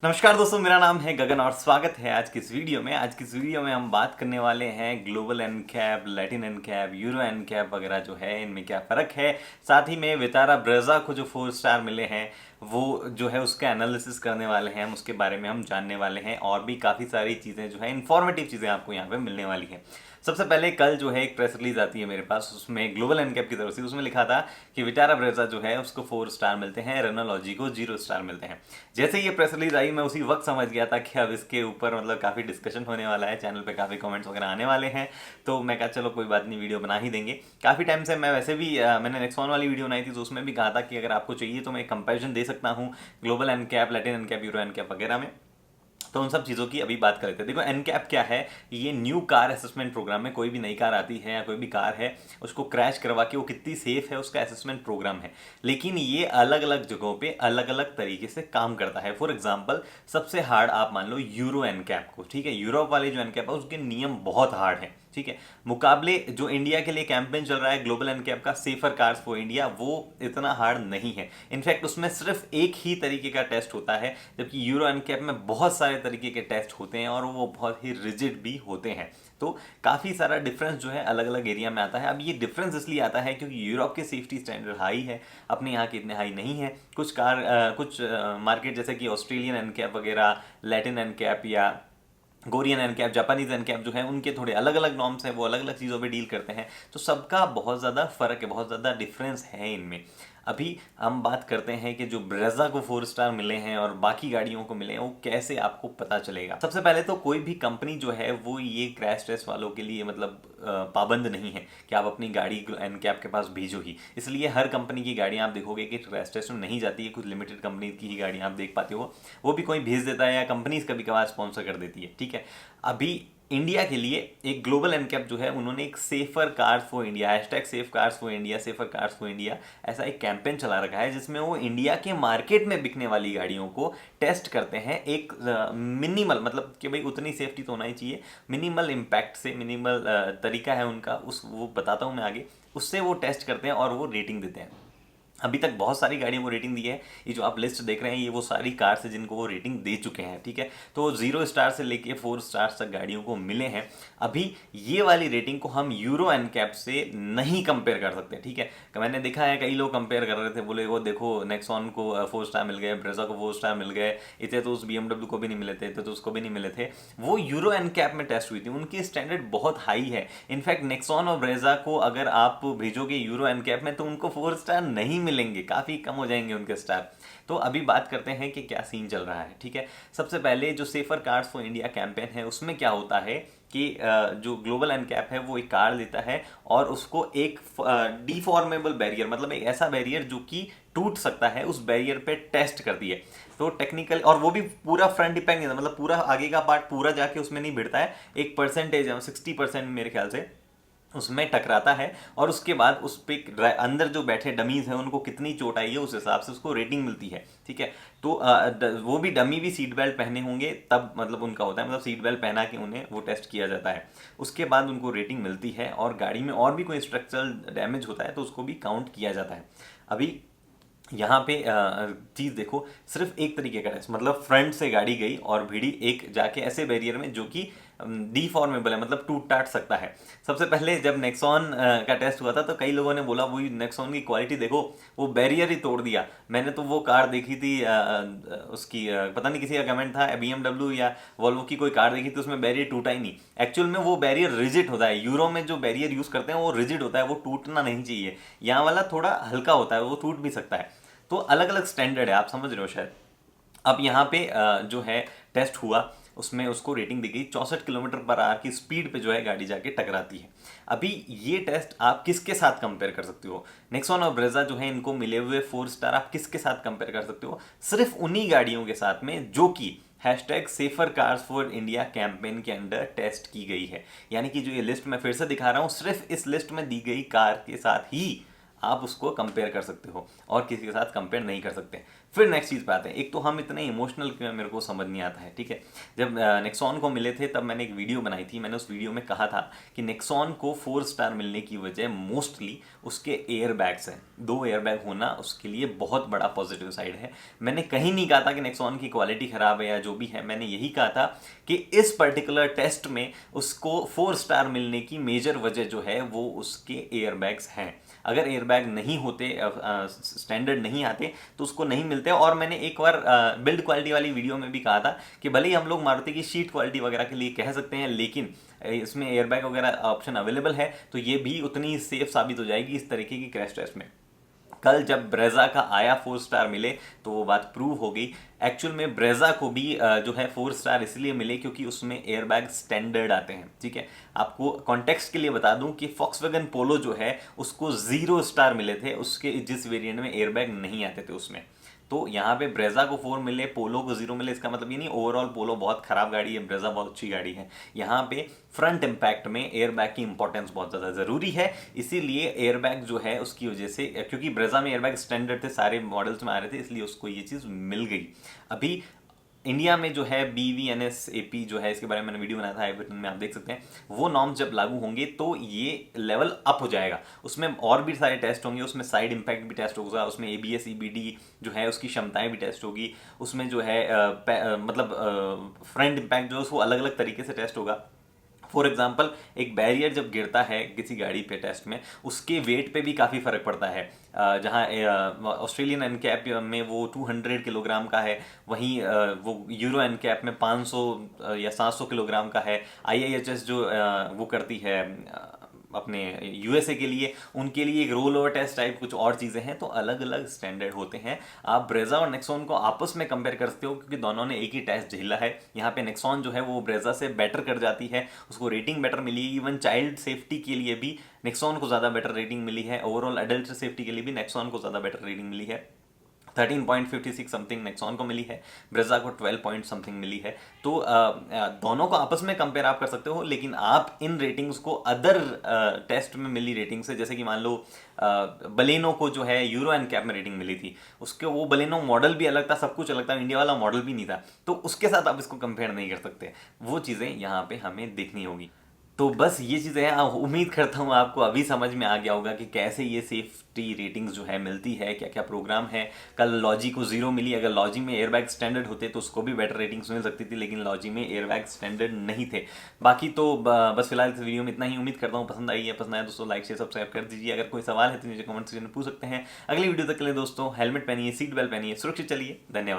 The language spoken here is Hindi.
नमस्कार दोस्तों, मेरा नाम है गगन और स्वागत है आज की इस वीडियो में हम बात करने वाले हैं global NCAP, Latin NCAP, euro NCAP वगैरह जो है इनमें क्या फ़र्क है। साथ ही में वितारा ब्रेजा को जो 4 स्टार मिले हैं वो जो है उसका एनालिसिस करने वाले हैं, हम उसके बारे में हम जानने वाले हैं और भी काफ़ी सारी चीज़ें जो है इन्फॉर्मेटिव चीज़ें आपको यहाँ पे मिलने वाली हैं। सबसे पहले कल जो है एक प्रेस रिलीज आती है मेरे पास, उसमें ग्लोबल एनकैप की तरफ से उसमें लिखा था कि विटारा ब्रेजा जो है उसको 4 स्टार मिलते हैं, रेनोलॉजी को 0 स्टार मिलते हैं। जैसे ही ये प्रेस रिलीज आई मैं उसी वक्त समझ गया था कि अब इसके ऊपर मतलब काफ़ी डिस्कशन होने वाला है, चैनल पे काफ़ी कमेंट्स वगैरह आने वाले हैं। तो मैं कहा चलो कोई बात नहीं, वीडियो बना ही देंगे। काफ़ी टाइम से मैं वैसे भी मैंने नेक्सॉन वाली वीडियो बनाई थी तो उसमें भी कहा था कि अगर आपको चाहिए तो मैं एक कंपैरिजन दे सकता हूँ global NCAP, Latin NCAP, euro NCAP वगैरह में। तो उन सब चीज़ों की अभी बात कर लेते हैं। देखो एनकैप क्या है, ये न्यू कार असेसमेंट प्रोग्राम है। कोई भी नई कार आती है या कोई भी कार है उसको क्रैश करवा के वो कितनी सेफ है उसका असेसमेंट प्रोग्राम है। लेकिन ये अलग अलग जगहों पे अलग अलग तरीके से काम करता है। फॉर एग्जाम्पल सबसे हार्ड आप मान लो यूरो एनकैप को, ठीक है। यूरोप वाले जो एनकैप है उसके नियम बहुत हार्ड है, ठीक है। मुकाबले जो इंडिया के लिए कैंपेन चल रहा है ग्लोबल एनकैप का, सेफर कार्स फॉर इंडिया, वो इतना हार्ड नहीं है। इनफैक्ट उसमें सिर्फ एक ही तरीके का टेस्ट होता है, जबकि यूरो एनकैप में बहुत सारे तरीके के टेस्ट होते हैं और वो बहुत ही रिजिड भी होते हैं। तो काफ़ी सारा डिफरेंस जो है अलग अलग एरिया में आता है। अब ये डिफरेंस इसलिए आता है क्योंकि यूरोप के सेफ्टी स्टैंडर्ड हाई है, अपने यहाँ के इतने हाई नहीं है। कुछ मार्केट जैसे कि ऑस्ट्रेलियन एनकैप वगैरह, लैटिन एनकैप या कोरियन एनकैप, जापानीज एनकैप जो है उनके थोड़े अलग अलग नॉर्म्स हैं, वो अलग अलग चीज़ों पे डील करते हैं। तो सबका बहुत ज़्यादा फर्क है, बहुत ज़्यादा डिफरेंस है इनमें। अभी हम बात करते हैं कि जो ब्रेजा को 4 स्टार मिले हैं और बाकी गाड़ियों को मिले हैं वो कैसे आपको पता चलेगा। सबसे पहले तो कोई भी कंपनी जो है वो ये क्रैश टेस्ट वालों के लिए मतलब पाबंद नहीं है कि आप अपनी गाड़ी एनकैप के पास भेजो ही। इसलिए हर कंपनी की गाड़ियाँ आप देखोगे कि क्रैश टेस्ट में नहीं जाती है। कुछ लिमिटेड कंपनी की ही गाड़ियाँ आप देख पाते हो, वो भी कोई भेज देता है या कंपनीज कभी कभार स्पॉन्सर कर देती है, ठीक है। अभी इंडिया के लिए एक ग्लोबल एनकैप जो है उन्होंने एक safer cars for India, hashtag safe cars for India, safer cars for India, ऐसा एक कैंपेन चला रखा है जिसमें वो इंडिया के मार्केट में बिकने वाली गाड़ियों को टेस्ट करते हैं। एक मिनिमल मतलब कि भाई उतनी सेफ्टी तो होना ही चाहिए, मिनिमल इम्पैक्ट से, मिनिमल तरीका है उनका, उस वो बताता हूँ मैं आगे, उससे वो टेस्ट करते हैं और वो रेटिंग देते हैं। अभी तक बहुत सारी गाड़ियों को रेटिंग दी है। ये जो आप लिस्ट देख रहे हैं ये वो सारी कार्स है जिनको वो रेटिंग दे चुके हैं, ठीक है। तो 0 स्टार से लेके 4 स्टार तक गाड़ियों को मिले हैं। अभी ये वाली रेटिंग को हम यूरो एनकैप से नहीं कंपेयर कर सकते, ठीक है। मैंने देखा है कई लोग कंपेयर कर रहे थे, बोले वो देखो नेक्सॉन को 4 स्टार मिल गए, ब्रेजा को 4 स्टार मिल गए, इतने तो उस BMW को भी नहीं मिले थे, इतने तो उसको भी नहीं मिले थे। वो यूरो एनकैप में टेस्ट हुई थी, उनकी स्टैंडर्ड बहुत हाई है। इनफैक्ट नेक्सॉन और ब्रेजा को अगर आप भेजोगे यूरो एनकैप में तो उनको 4 स्टार नहीं मिलेंगे, काफ़ी कम हो जाएंगे उनके स्टार। तो अभी बात करते हैं कि क्या सीन चल रहा है, ठीक है। सबसे पहले जो safer cars for India campaign है उसमें क्या होता है कि जो ग्लोबल एनकैप है वो एक कार लेता है और उसको एक डिफॉर्मेबल बैरियर, मतलब एक ऐसा बैरियर जो कि टूट सकता है, उस बैरियर पे टेस्ट करती है। तो टेक्निकल, और वो भी पूरा फ्रंट डिपेंड नहीं, मतलब पूरा आगे का पार्ट पूरा जाके उसमें नहीं भिड़ता है, एक परसेंटेज है, 60% मेरे ख्याल से उसमें टकराता है। और उसके बाद उस पे अंदर जो बैठे डमीज हैं उनको कितनी चोट आई है उस हिसाब से उसको रेटिंग मिलती है, ठीक है। तो वो भी डमी भी सीट बेल्ट पहने होंगे तब मतलब उनका होता है, मतलब सीट बेल्ट पहना के उन्हें वो टेस्ट किया जाता है। उसके बाद उनको रेटिंग मिलती है और गाड़ी में और भी कोई स्ट्रक्चरल डैमेज होता है तो उसको भी काउंट किया जाता है। अभी यहाँ पे चीज़ देखो, सिर्फ एक तरीके का टेस्ट, मतलब फ्रंट से गाड़ी गई और भिड़ी एक जाके ऐसे बैरियर में जो कि डिफॉर्मेबल है, मतलब टूट टाट सकता है। सबसे पहले जब नेक्सॉन का टेस्ट हुआ था तो कई लोगों ने बोला वही नेक्सॉन की क्वालिटी देखो, वो बैरियर ही तोड़ दिया। मैंने तो वो कार देखी थी उसकी पता नहीं किसी का कमेंट था, BMW या वॉल्वो की कोई कार देखी थी उसमें बैरियर टूटा ही नहीं। एक्चुअल में वो बैरियर रिजिड होता है, यूरो में जो बैरियर यूज़ करते हैं वो रिजिड होता है, वो टूटना नहीं चाहिए। यहाँ वाला थोड़ा हल्का होता है, वो टूट भी सकता है। तो अलग अलग स्टैंडर्ड है, आप समझ रहे हो शायद। अब यहाँ पे जो है टेस्ट हुआ उसमें उसको रेटिंग दी गई 64 किलोमीटर पर आवर की स्पीड पे जो है गाड़ी जाके टकराती है। अभी ये टेस्ट आप किसके साथ कंपेयर कर सकते हो, नेक्सॉन और ब्रेजा जो है इनको मिले हुए 4 स्टार आप किसके साथ कंपेयर कर सकते हो, सिर्फ उन्हीं गाड़ियों के साथ में जो कि hashtag safer cars for India campaign के अंडर टेस्ट की गई है। यानी कि जो ये लिस्ट मैं फिर से दिखा रहा हूँ, सिर्फ इस लिस्ट में दी गई कार के साथ ही आप उसको कंपेयर कर सकते हो और किसी के साथ कंपेयर नहीं कर सकते। फिर नेक्स्ट चीज़ पे आते हैं। एक तो हम इतने इमोशनल क्यों हैं, मेरे को समझ नहीं आता है, ठीक है। जब नेक्सॉन को मिले थे तब मैंने एक वीडियो बनाई थी। मैंने उस वीडियो में कहा था कि नेक्सॉन को 4 स्टार मिलने की वजह मोस्टली उसके एयर बैग्स हैं। 2 एयर बैग होना उसके लिए बहुत बड़ा पॉजिटिव साइड है। मैंने कहीं नहीं कहा था कि नेक्सॉन की क्वालिटी खराब है या जो भी है, मैंने यही कहा था कि इस पर्टिकुलर टेस्ट में उसको 4 स्टार मिलने की मेजर वजह जो है वो उसके एयर बैग्स हैं। अगर एयरबैग नहीं होते, स्टैंडर्ड नहीं आते, तो उसको नहीं मिलते। और मैंने एक बार बिल्ड क्वालिटी वाली वीडियो में भी कहा था कि भले ही हम लोग मारुति की शीट क्वालिटी वगैरह के लिए कह सकते हैं, लेकिन इसमें एयरबैग वगैरह ऑप्शन अवेलेबल है तो ये भी उतनी सेफ साबित हो जाएगी इस तरीके की क्रैश टेस्ट में। कल जब ब्रेजा का आया 4 स्टार मिले तो वो बात प्रूव हो गई। एक्चुअल में ब्रेजा को भी जो है 4 स्टार इसलिए मिले क्योंकि उसमें एयरबैग स्टैंडर्ड आते हैं, ठीक है। आपको कॉन्टेक्स्ट के लिए बता दूं कि फॉक्सवैगन पोलो जो है उसको 0 स्टार मिले थे, उसके जिस वेरिएंट में एयरबैग नहीं आते थे उसमें। तो यहाँ पे ब्रेजा को 4 मिले, पोलो को 0 मिले, इसका मतलब ये नहीं ओवरऑल पोलो बहुत खराब गाड़ी है, ब्रेजा बहुत अच्छी गाड़ी है। यहाँ पे फ्रंट इम्पैक्ट में एयरबैग की इंपॉर्टेंस बहुत ज़्यादा ज़रूरी है, इसीलिए एयरबैग जो है उसकी वजह से, क्योंकि ब्रेजा में एयरबैग स्टैंडर्ड थे, सारे मॉडल्स में आ रहे थे, इसलिए उसको ये चीज़ मिल गई। अभी इंडिया में जो है BVNS-AP जो है, इसके बारे में मैंने वीडियो बनाया था, आई बटन में आप देख सकते हैं। वो नॉर्म्स जब लागू होंगे तो ये लेवल अप हो जाएगा, उसमें और भी सारे टेस्ट होंगे, उसमें साइड इम्पैक्ट भी टेस्ट होगा, उसमें ABS EBD जो है उसकी क्षमताएं भी टेस्ट होगी, उसमें जो है मतलब फ्रंट इम्पैक्ट जो है उसको अलग अलग तरीके से टेस्ट होगा। फॉर एग्जाम्पल एक बैरियर जब गिरता है किसी गाड़ी पे टेस्ट में, उसके वेट पे भी काफ़ी फ़र्क पड़ता है। जहाँ ऑस्ट्रेलियन एनकैप में वो 200 किलोग्राम का है, वहीं वो यूरो एनकैप में 500 या 700 किलोग्राम का है। IIHS जो वो करती है अपने USA के लिए, उनके लिए एक रोल ओवर टेस्ट टाइप कुछ और चीज़ें हैं, तो अलग अलग स्टैंडर्ड होते हैं। आप ब्रेजा और नेक्सॉन को आपस में कंपेयर कर सकते हो क्योंकि दोनों ने एक ही टेस्ट झेला है। यहाँ पे नेक्सॉन जो है वो ब्रेजा से बेटर कर जाती है, उसको रेटिंग बेटर मिली है। इवन चाइल्ड सेफ्टी के लिए भी नेक्सॉन को ज़्यादा बेटर रेटिंग मिली है, ओवरऑल एडल्ट सेफ्टी के लिए भी नेक्सॉन को ज़्यादा बेटर रेटिंग मिली है। 13.56 समथिंग नेक्सॉन को मिली है, ब्रेजा को 12 पॉइंट समथिंग मिली है। तो दोनों को आपस में कंपेयर आप कर सकते हो, लेकिन आप इन रेटिंग्स को अदर टेस्ट में मिली रेटिंग से, जैसे कि मान लो बलेनो को जो है यूरो एनकैप में रेटिंग मिली थी, उसके वो बलेनो मॉडल भी अलग था, सब कुछ अलग था, इंडिया वाला मॉडल भी नहीं था, तो उसके साथ आप इसको कंपेयर नहीं कर सकते। वो चीज़ें यहाँ पे हमें देखनी होगी। तो बस ये चीज़ें हैं। उम्मीद करता हूँ आपको अभी समझ में आ गया होगा कि कैसे ये सेफ्टी रेटिंग्स जो है मिलती है, क्या क्या प्रोग्राम है। कल लॉजी को 0 मिली, अगर लॉजी में एयरबैग स्टैंडर्ड होते तो उसको भी बेटर रेटिंग्स मिल सकती थी, लेकिन लॉजी में एयरबैग स्टैंडर्ड नहीं थे। बाकी तो बस फिलहाल इस वीडियो में इतना ही। उम्मीद करता हूँ पसंद आई है। पसंद आया दोस्तों लाइक शेयर सब्सक्राइब कर दीजिए। अगर कोई सवाल है तो नीचे कमेंट सेक्शन में पूछ सकते हैं। अगली वीडियो तक के लिए दोस्तों हेलमेट पहनिए, सीट बेल्ट पहनिए, सुरक्षित चलिए। धन्यवाद।